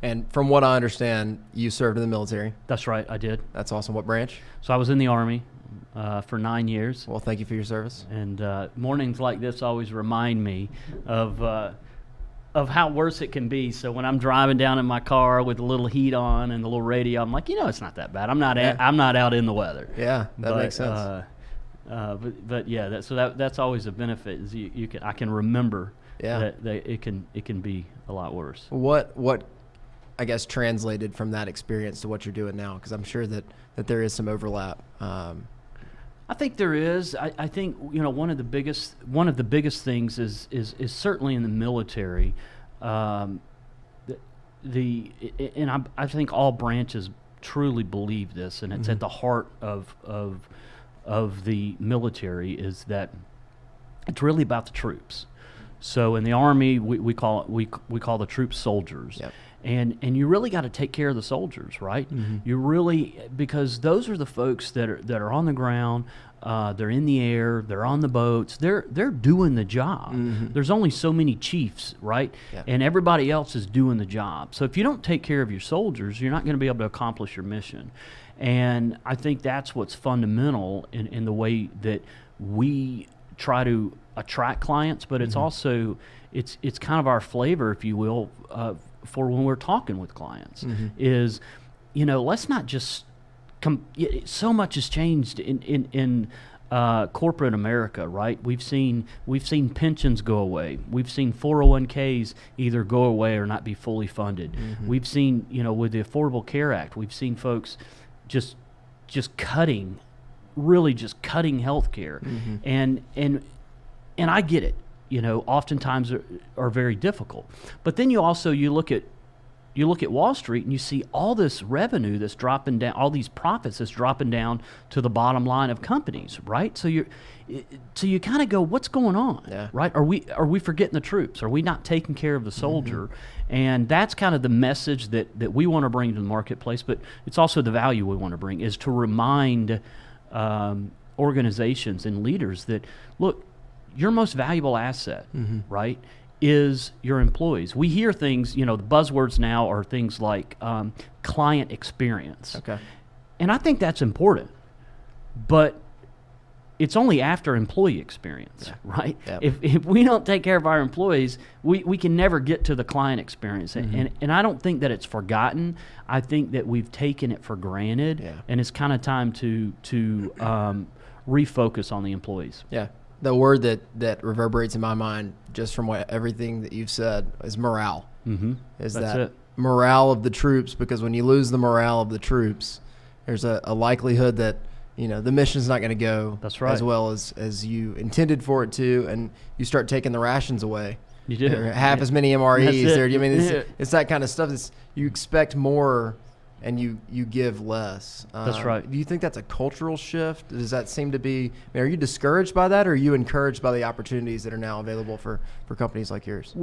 And from what I understand, you served in the military. That's right, I did. That's awesome. What branch? So I was in the Army for 9 years. Well, thank you for your service. And mornings like this always remind me of how worse it can be. So when I'm driving down in my car with a little heat on and the little radio, I'm like, it's not that bad. I'm not out in the weather. Yeah, that makes sense. But yeah, that's always a benefit. Is I can remember that it can be a lot worse. What I guess translated from that experience to what you're doing now? Because I'm sure that there is some overlap. I think there is. I think one of the biggest things is certainly in the military. I think all branches truly believe this, and it's at the heart of the military, is that it's really about the troops. So in the Army, we call the troops soldiers. Yep. And you really got to take care of the soldiers, right? Mm-hmm. You really, because those are the folks that are on the ground, they're in the air, they're on the boats, they're doing the job. Mm-hmm. There's only so many chiefs, right? Yeah. And everybody else is doing the job. So if you don't take care of your soldiers, you're not going to be able to accomplish your mission. And I think that's what's fundamental in the way that we try to attract clients, but it's also it's kind of our flavor, if you will, for when we're talking with clients, is, let's not just so much has changed in corporate America, right? We've seen pensions go away. We've seen 401ks either go away or not be fully funded. We've seen, with the Affordable Care Act, we've seen folks just cutting healthcare, and I get it. Oftentimes are very difficult. But then you look at Wall Street and you see all this revenue that's dropping down, all these profits that's dropping down to the bottom line of companies, right? So you kind of go, what's going on, right? Are we forgetting the troops? Are we not taking care of the soldier? And that's kind of the message that we want to bring to the marketplace, but it's also the value we want to bring, is to remind organizations and leaders that, look, your most valuable asset, right, is your employees. We hear things, the buzzwords now are things like client experience. Okay. And I think that's important, but it's only after employee experience, right? Yep. If we don't take care of our employees, we can never get to the client experience. And I don't think that it's forgotten. I think that we've taken it for granted, and it's kind of time to refocus on the employees. Yeah. The word that reverberates in my mind, just from everything that you've said, is morale. That's it. Morale of the troops, because when you lose the morale of the troops, there's a likelihood that the mission's not going to go as well as you intended for it to, and you start taking the rations away. You do. Half as many MREs there. I mean, it's that kind of stuff. You expect more, and you give less. That's right. Do you think that's a cultural shift? Does that seem to be? Are you discouraged by that, or are you encouraged by the opportunities that are now available for companies like yours?